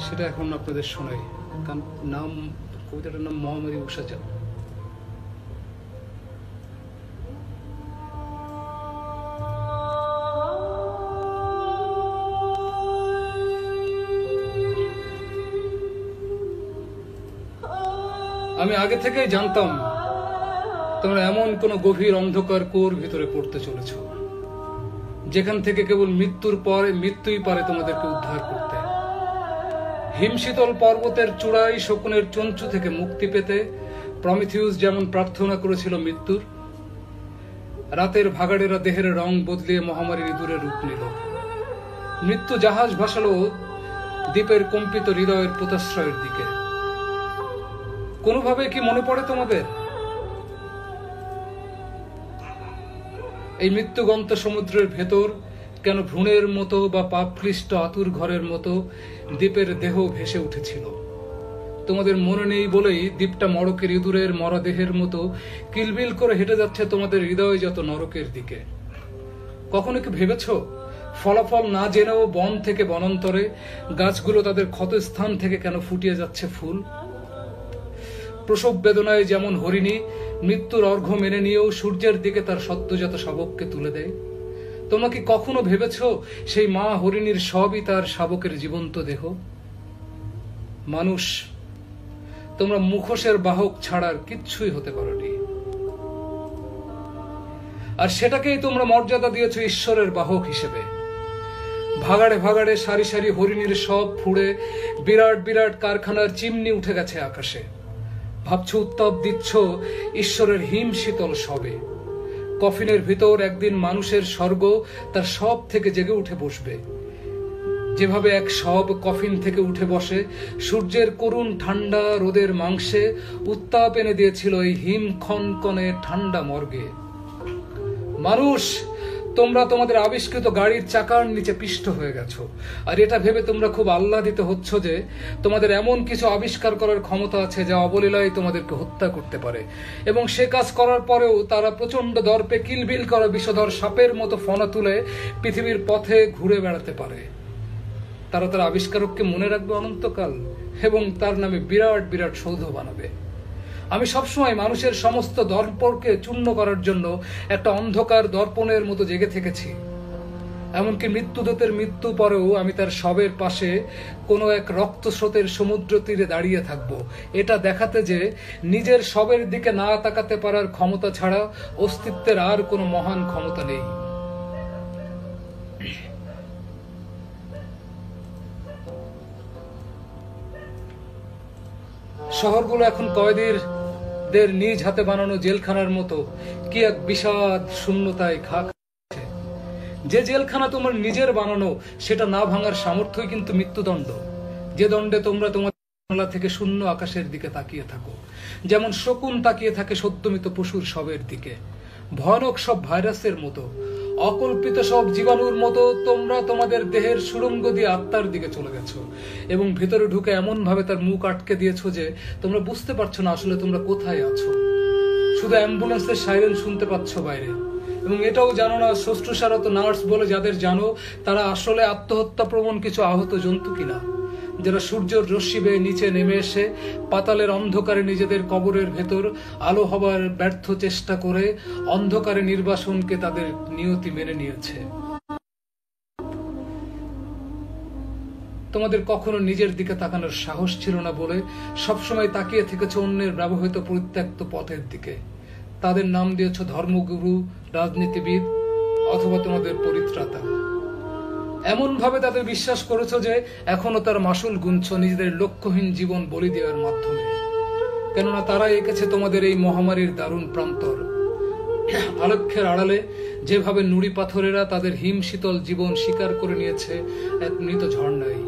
সেটা এখন আপনাদের শোনাই। নাম কবিতাটার নাম মহামারী উষাচাঁদ। আমি আগে থেকেই জানতাম তোমরা এমন কোন গভীর অন্ধকার কুয়োর ভিতরে পড়তে চলেছ, যেখান থেকে কেবল মৃত্যুই পারে তোমাদেরকে উদ্ধার করতে। হিমশীতল পর্বতের চূড়ায় শকুনের চঞ্চু থেকে মুক্তি পেতে প্রমিথিউস যেমন প্রার্থনা করেছিল মৃত্যুর, রাতের ভাগাড়েরা দেহের রং বদলিয়ে মহামারীর ইঁদুরে রূপ নিল। মৃত্যু জাহাজ ভাসালো দ্বীপের কম্পিত হৃদয়ের পোতাশ্রয়ের দিকে। কোনোভাবে কি মনে পড়ে তোমাদের এই মৃত্যুগন্ত সমুদ্রের ভেতর কেন ভ্রূণের মতো বা পাপক্লিষ্ট আতুর ঘরের মতো দ্বীপের দেহ ভেসে উঠেছিল? তোমাদের মনে নেই বলেই দ্বীপটা মড়কের ইঁদুরের মরা দেহের মতো কিলবিল করে হেঁটে যাচ্ছে তোমাদের হৃদয়জাত নরকের দিকে। কখনো কি ভেবেছ ফলাফল না জেনেও বন থেকে বনান্তরে গাছগুলো তাদের ক্ষতস্থান থেকে কেন ফুটিয়ে যাচ্ছে ফুল? প্রসব বেদনায় যেমন হরিণী মৃত্যুর অর্ঘ্য মেনে নিয়েও সূর্যের দিকে তার সদ্যজাত শাবককে তুলে দেয়, তোমরা কি কখনো ভেবেছ সেই মা হরিণীর সবই তার শাবকের জীবন্ত দেহ? মানুষ, তোমরা মুখোশের বাহক ছাড়ার কিচ্ছুই হতে পারোনি, আর সেটাকেই তোমরা মর্যাদা দিয়েছ ঈশ্বরের বাহক হিসেবে। ভাগাড়ে ভাগাড়ে সারি সারি হরিণীর সব ফুড়ে বিরাট বিরাট কারখানার চিমনি উঠে গেছে আকাশে। ভাবছ উত্তাপ দিচ্ছ ঈশ্বরের হিম শীতল সবে। কফিনের ভিতর একদিন মানুষের স্বর্গ তার সব থেকে জেগে উঠে বসবে, যেভাবে এক সব কফিন থেকে উঠে বসে সূর্যের করুণ ঠান্ডা রোদের মাংসে উত্তাপ এনে দিয়েছিল এই হিম খনকনে ঠান্ডা মর্গে। মানুষ, তোমরা তোমাদের আবিষ্কৃত গাড়ির চাকার নিচে পিষ্ট হয়ে গেছো, আর এটা ভেবে তোমরা খুব আহ্লাদিত হচ্ছ যে তোমাদের এমন কিছু আবিষ্কার করার ক্ষমতা আছে যা অবলীলায় তোমাদেরকে হত্যা করতে পারে, এবং সে কাজ করার পরেও তারা প্রচন্ড দর্পে কিলবিল করা বিষধর সাপের মতো ফনা তুলে পৃথিবীর পথে ঘুরে বেড়াতে পারে। তারা তার আবিষ্কারককে মনে রাখবে অনন্তকাল এবং তার নামে বিরাট বিরাট সৌধ বানাবে। আমি সবসময় মানুষের সমস্ত দর্পণকে চূর্ণ করার জন্য একটা অন্ধকার দর্পণের মতো জেগে থেকেছি। এমনকি মৃত্যুদূতের মৃত্যু পরেও আমি তার শবের পাশে কোনো এক রক্তস্রোতের সমুদ্র তীরে দাঁড়িয়ে থাকব, এটা দেখাতে যে নিজের শবের দিকে না তাকাতে পারার ক্ষমতা ছাড়া অস্তিত্বের আর কোনো মহান ক্ষমতা নেই। শহরগুলো এখন কয়েদিদের নিজ হাতে বানানো জেলখানার মতো কি এক বিষাদ শূন্যতায় খা খাচ্ছে। যে জেলখানা তোমার নিজের বানানো সেটা না ভাঙার সামর্থ্যই কিন্তু মৃত্যুদণ্ড, যে দণ্ডে তোমরা তোমার জানালা থেকে শূন্য আকাশের দিকে তাকিয়ে থাকো, যেমন শকুন তাকিয়ে থাকে সদ্যমিত পশুর শবের দিকে। ভয়ানক সব ভাইরাসের মতো, অকল্পিত সব জীবাণুর মতো তোমরা তোমাদের দেহের সুড়ঙ্গ দিয়ে আত্মার দিকে চলে গেছো এবং ভেতরে ঢুকে এমন ভাবে তার মুখ আটকে দিয়েছো যে তোমরা বুঝতে পারছো না আসলে তোমরা কোথায় আছো। শুধু অ্যাম্বুলেন্সের সাইরেন শুনতে পাচ্ছ বাইরে, এবং এটাও জানো না শ্বশ্রুষারত নার্স বলে যাদের জানো তারা আসলে আত্মহত্যা প্রবণ কিছু আহত জন্তু কিনা, যারা সূর্যের রশ্মি বেয়ে নিচে নেমে এসে পাতালের অন্ধকারে নিজেদের কবরের ভেতর আলো হবার ব্যর্থ চেষ্টা করে অন্ধকারে নির্বাসনকে তাদের নিয়তি মেনে নিয়েছে। তোমাদের কখনো নিজের দিকে তাকানোর সাহস ছিল না বলে সবসময় তাকিয়ে থেকেছ অন্যের ব্যবহৃত পরিত্যক্ত পথের দিকে। তাদের নাম দিয়েছ ধর্মগুরু, রাজনীতিবিদ অথবা তোমাদের পরিত্রাতা। এমন ভাবে তাদের বিশ্বাস করেছ যে এখনো তার মাসুল গুনছ নিজেদের লক্ষ্যহীন জীবন বলি দেওয়ার মাধ্যমে, কেননা তারাই এঁকেছে তোমাদের এই মহামারীর দারুণ প্রান্তর। আলক্ষ্যের আড়ালে যেভাবে নুড়ি পাথরেরা তাদের হিম শীতল জীবন স্বীকার করে নিয়েছে এক মৃত ঝর্ণায়।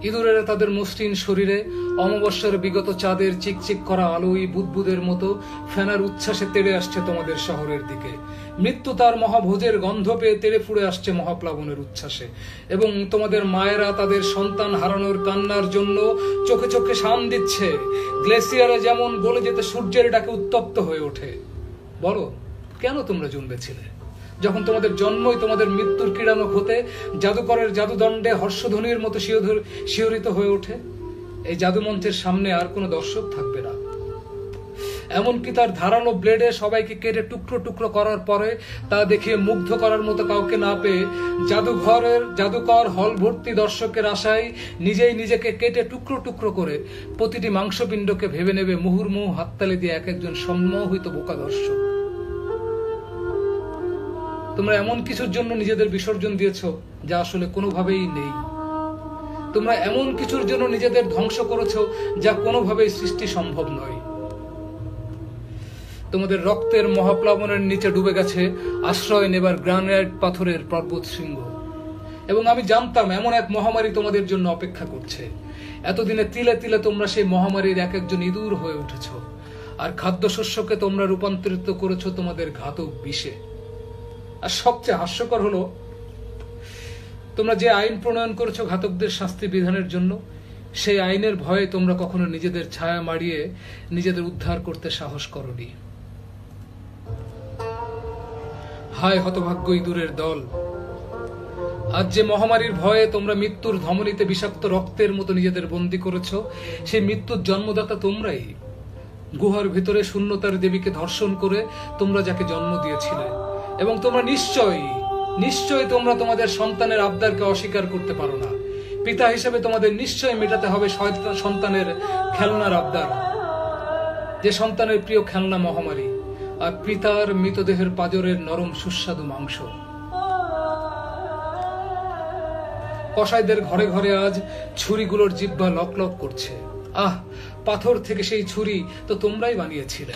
ইঁদুরেরা তাদের মসৃণ শরীরে অমাবস্যার বিগত চাঁদের চিকচিক করা আলোই বুদবুদের মতো ফেনার উচ্ছ্বাসে তেড়ে আসছে তোমাদের শহরের দিকে। মৃত্যু তার মহাভোজের গন্ধ পেয়ে তেড়ে ফুড়ে আসছে মহাপ্লাবনের উচ্ছ্বাসে, এবং তোমাদের মায়েরা তাদের সন্তান হারানোর কান্নার জন্য চোখে চোখে শান দিচ্ছে। গ্লেসিয়ারে যেমন গলে যেতে সূর্যের ডাকে উত্তপ্ত হয়ে ওঠে। বলো, কেন তোমরা জন্মেছিলে? যখন তোমাদের জন্মই তোমাদের মৃত্যুর ক্রীড়ানক হতে জাদুকরের জাদুদণ্ডে হর্ষধ্বনির মতো শিহরিত হয়ে ওঠে। এই জাদুমঞ্চের সামনে আর কোনো দর্শক থাকবে না। এমনকি তার ধারালো ব্লেডে সবাইকে কেটে টুকরো টুকরো করার পরে তা দেখিয়ে মুগ্ধ করার মতো কাউকে না পেয়ে জাদুকর হল ভর্তি দর্শকের আশায় নিজেই নিজেকে কেটে টুকরো টুকরো করে প্রতিটি মাংসপিণ্ডকে ভেবে নেবে মুহুর্মুহু হাততালি দিয়ে এক একজন সম্মোহিত বোকা দর্শক। তোমরা এমন কিছুর জন্য নিজেদের বিসর্জন দিয়েছ যা আসলে কোনোভাবেই নেই। তোমরা এমন কিছুর জন্য নিজেদের ধ্বংস করেছ যা কোনোভাবেই সৃষ্টি সম্ভব নয়। তোমাদের রক্তের মহাপ্লাবনের নিচে ডুবে গেছে আশ্রয় নেবার গ্রানাইট পাথরের পর্বত শৃঙ্গ। এবং আমি জানতাম এমন এক মহামারী তোমাদের জন্য অপেক্ষা করছে। এতদিনে তিলে তিলে তোমরা সেই মহামারীর এক একজন ইঁদুর হয়ে উঠেছ, আর খাদ্যশস্যকে তোমরা রূপান্তরিত করেছ তোমাদের ঘাতক বিষে। আর সবচেয়ে হাস্যকর হলো, তোমরা যে আইন প্রণয়ন করেছো ঘাতকদের শাস্তি বিধানের জন্য, সেই আইনের ভয়ে তোমরা কখনো নিজেদের ছায়া মাড়িয়ে নিজেদের উদ্ধার করতে সাহস করনি। হায় হতভাগ্য ইঁদুরের দল! আজ যে মহামারীর ভয়ে তোমরা মৃত্যুর ধমনীতে বিষাক্ত রক্তের মতো নিজেদের বন্দী করেছ, সেই মৃত্যুর জন্মদাতা তোমরাই। গুহার ভিতরে শূন্যতার দেবীকে ধর্ষণ করে তোমরা যাকে জন্ম দিয়েছিলে। এবং তোমরা নিশ্চয়ই তোমরা তোমাদের সন্তানের আবদারকে অস্বীকার করতে পারো না। পিতা হিসেবে তোমাদের নিশ্চয়ই মেটাতে হবে সন্তানের খেলনার আবদার, যে সন্তানের প্রিয় খেলনা মহামারী আর পিতার মৃতদেহের পাঁজরের নরম সুস্বাদু মাংস। কসাইদের ঘরে ঘরে আজ ছুরিগুলোর জিহ্বা লক লক করছে। পাথর থেকে সেই ছুরি তো তোমরাই বানিয়েছিলে,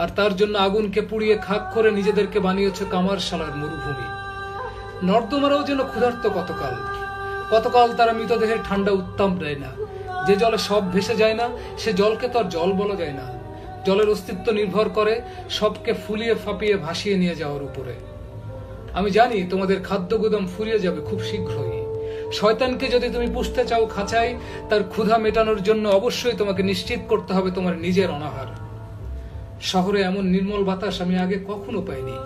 আর তার জন্য আগুনকে পুড়িয়ে খাক করে নিজেদেরকে বানিয়েছ কামারশালার মরুভূমি। নর্দমারাও যেন ক্ষুধার্ত কতকাল তারা মৃতদেহের ঠান্ডা উত্তাপ দেয় না। যে জলে সব ভেসে যায় না, সে জলকে তো আর জল বলা যায় না। জলের অস্তিত্ব নির্ভর করে সবকে ফুলিয়ে ফাঁপিয়ে ভাসিয়ে নিয়ে যাওয়ার উপরে। আমি জানি তোমাদের খাদ্য গুদাম ফুরিয়ে যাবে খুব শীঘ্রই। শয়তানকে যদি তুমি পুষতে চাও খাঁচায়, তার ক্ষুধা মেটানোর জন্য অবশ্যই তোমাকে নিশ্চিত করতে হবে তোমার নিজের অনাহার। শহরে এমন নির্মল বাতাস আমি আগে কখনো পাইনি।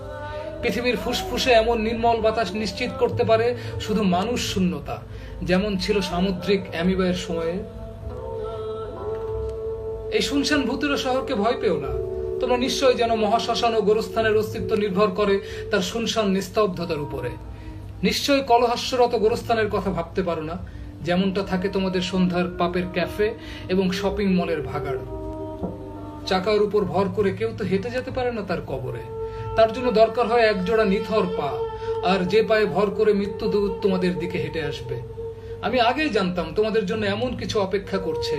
পৃথিবীর ফুসফুসে এমন নির্মল বাতাস নিশ্চিত করতে পারে শুধু মানুষ শূন্যতা, যেমন ছিল সামুদ্রিক অ্যামিবার সময়ে। এই শুনশান ভূতুরে শহরকে ভয় পেও না। তোমরা নিশ্চয় যেন মহাশ্মশান ও গোরস্থানের অস্তিত্ব নির্ভর করে তার শুনশান নিস্তব্ধতার উপরে। নিশ্চয় কলহাস্যরত গোরস্থানের কথা ভাবতে পারো না, যেমনটা থাকে তোমাদের সন্ধ্যার পাপের ক্যাফে এবং শপিং মলের ভাগাড়। চাকার উপর ভর করে কেউ তো হেঁটে যেতে পারে না তার কবরে। তার জন্য দরকার হয় একজোড়া নিথর পা, আর যে পায়ে ভর করে মৃত্যুদূত তোমাদের দিকে হেঁটে আসবে। আমি আগেই জানতাম তোমাদের জন্য এমন কিছু অপেক্ষা করছে,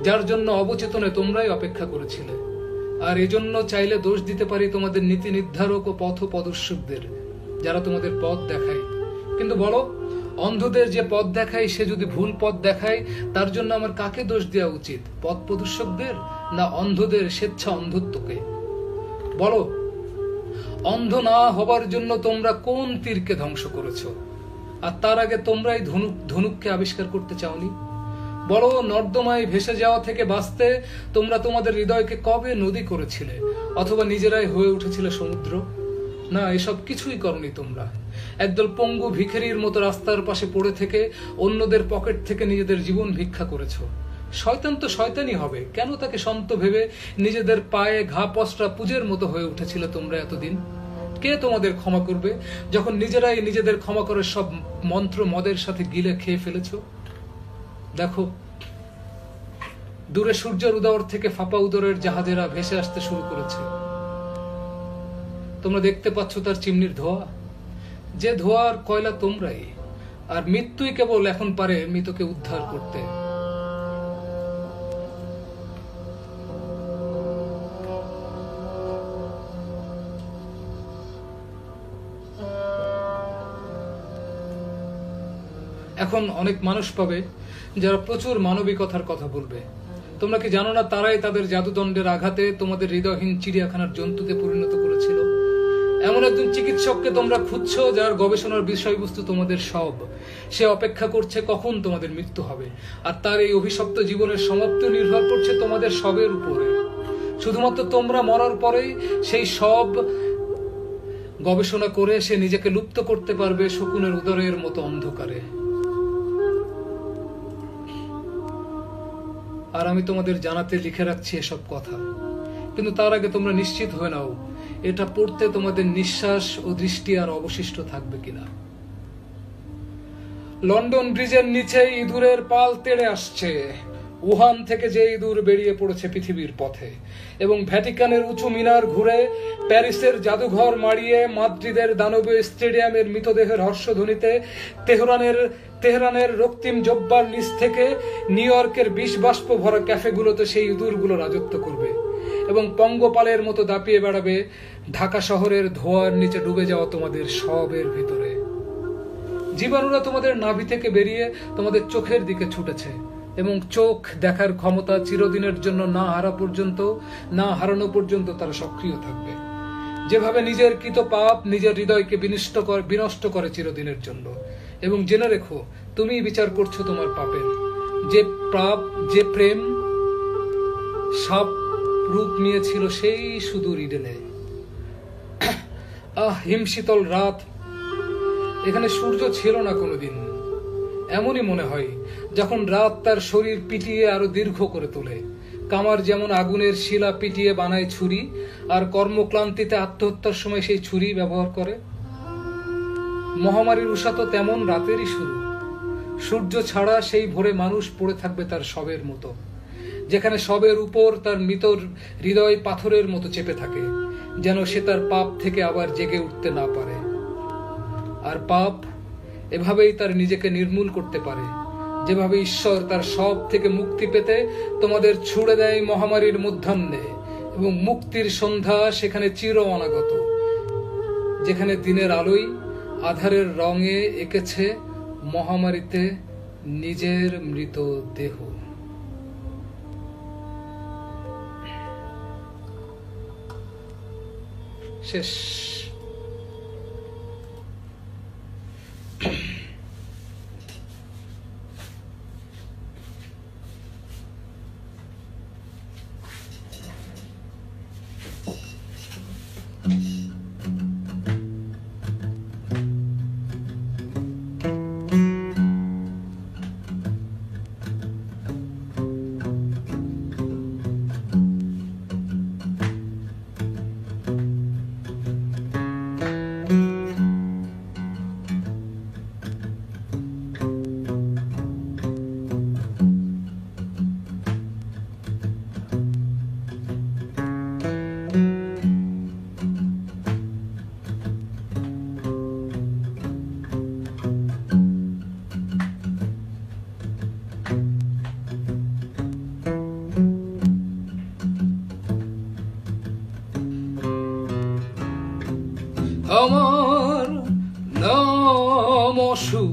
যার জন্য অবচেতনে তোমরাই অপেক্ষা করেছিলে। আর এজন্য চাইলে দোষ দিতে পারি তোমাদের নীতি নির্ধারক ও পথ প্রদর্শকদের, যারা তোমাদের পথ দেখায়। কিন্তু বলো, অন্ধদের যে পথ দেখায় সে যদি ভুল পথ দেখায়, তার জন্য আমার কাকে দোষ দেওয়া উচিত? পথ প্রদর্শকদের না অন্ধদের স্বেচ্ছা অন্ধত্বকে? বলো, অন্ধ না হবার জন্য তোমরা কোন তীরকে ধ্বংস করেছো? আর তার আগে তোমরাই ধনুককে আবিষ্কার করতে চাওনি? বলো, নর্দমায় ভেসে যাওয়া থেকে বাঁচতে তোমরা তোমাদের হৃদয়কে কবে নদী করেছিলে, অথবা নিজেরাই হয়ে উঠেছিলে সমুদ্র? না, এসব কিছুই করনি তোমরা। একদল পঙ্গু ভিখারির মতো রাস্তার পাশে পড়ে থেকে অন্যদের পকেট থেকে নিজেদের জীবন ভিক্ষা করেছো। শয়তান তো শয়তানই হবে, কেন তাকে সন্ত ভেবে নিজেদের পায়ে ঘা পসরা পূজের মতো হয়ে উঠেছিল তোমরা এতদিন? কে তোমাদের ক্ষমা করবে যখন নিজেরাই নিজেদের ক্ষমা করে সব মন্ত্র মদের সাথে গিলে খেয়ে ফেলেছো? দেখো, দূরে সূর্যের উদয় থেকে ফাঁপা উদরের জাহাজেরা ভেসে আসতে শুরু করেছে। তোমরা দেখতে পাচ্ছ তার চিমনির ধোঁয়া। যে ধোঁয়ার কয়লা তোমরাই। আর মৃত্যুই কেবল এখন পারে মৃতকে উদ্ধার করতে। এখন অনেক মানুষ পাবে যারা প্রচুর মানবিকতার কথা বলবে। তোমরা কি জানো না, তারাই তাদের জাদুদণ্ডের আঘাতে তোমাদের হৃদয়হীন চিড়িয়াখানার জন্তুতে পরিণত করেছিল। এমন একজন চিকিৎসককে তোমরা খুঁজছো, যার গবেষণার বিষয়বস্তু তোমাদের সব। সে অপেক্ষা করছে কখন তোমাদের মৃত্যু হবে, আর তার এই অভিশপ্ত জীবনের সমাপ্তি নির্ভর করছে তোমাদের সবের উপরে। শুধুমাত্র তোমরা মরার পরেই সেই সব গবেষণা করে সে নিজেকে লুপ্ত করতে পারবে শকুনের উদরের মতো অন্ধকারে। আর আমি তোমাদের জানাতে লিখে রাখছি এসব কথা, কিন্তু তার আগে তোমরা নিশ্চিত হয়ে নাও এটা পড়তে তোমাদের নিঃশ্বাস ও দৃষ্টি আর অবশিষ্ট থাকবে কিনা। লন্ডন ব্রিজের নিচে ইঁদুরের পাল তেড়ে আসছে। উহান থেকে যে ইঁদুর বেরিয়ে পড়েছে পৃথিবীর পথে, এবং ভ্যাটিকানের উঁচু মিনার ঘুরে, প্যারিসের জাদুঘর মারিয়ে, মাদ্রিদের দানবীয় স্টেডিয়ামের মৃতদেহের হর্ষধ্বনিতে, তেহরানের রক্তিম জব্বার নিচ থেকে নিউ ইয়র্কের বিষ বাষ্প ভরা ক্যাফেগুলোতে সেই ইঁদুরগুলো রাজত্ব করবে এবং পঙ্গপালের মতো দাপিয়ে বেড়াবে ঢাকা শহরের ধোঁয়ার নিচে ডুবে যাওয়া তোমাদের সবের ভিতরে। জীবাণুরা তোমাদের নাভি থেকে বেরিয়ে তোমাদের চোখের দিকে ছুটেছে, এবং চোখ দেখার ক্ষমতা চিরদিনের জন্য না হারানো পর্যন্ত তারা সক্রিয় থাকবে। যেভাবে নিজের কৃত পাপ নিজের হৃদয়কে বিনষ্ট করে চিরদিনের জন্য। এবং জেনে রেখো, তুমি বিচার করছো তোমার পাপের। যে প্রেম সাপ রূপ নিয়েছিল সেই সুদূর ইডেনে। হিমশীতল রাত, এখানে সূর্য ছিল না কোনোদিন। এমনই মনে হয় যখন রাত তার শরীর পিটিয়ে আরো দীর্ঘ করে তোলে। কামার যেমন আগুনের শিলা পিটিয়ে বানায় ছুরি, আর কর্মক্লান্তিতে আত্মহত্যার সময় সেই ছুরি ব্যবহার করে। মহামারীর উষা তো তেমন রাতেরই শুরু। সূর্য ছাড়া সেই ভোরে মানুষ পড়ে থাকবে তার শবের মতো, যেখানে শবের উপর তার মৃত হৃদয় পাথরের মতো চেপে থাকে, যেন সে তার পাপ থেকে আবার জেগে উঠতে না পারে। আর পাপ এভাবেই তার নিজেকে নির্মূল করতে পারে, যেভাবে ঈশ্বর তার সব থেকে মুক্তি পেতে তোমাদের ছুড়ে দেয় মহামারীর মধ্যাহ্নে, এবং মুক্তির সন্ধ্যা সেখানে চির অনাগত, যেখানে দিনের আলোয় আধারের রঙে এঁকেছে মহামারীতে নিজের মৃত দেহ। শেষ। আমার নাম অসুর,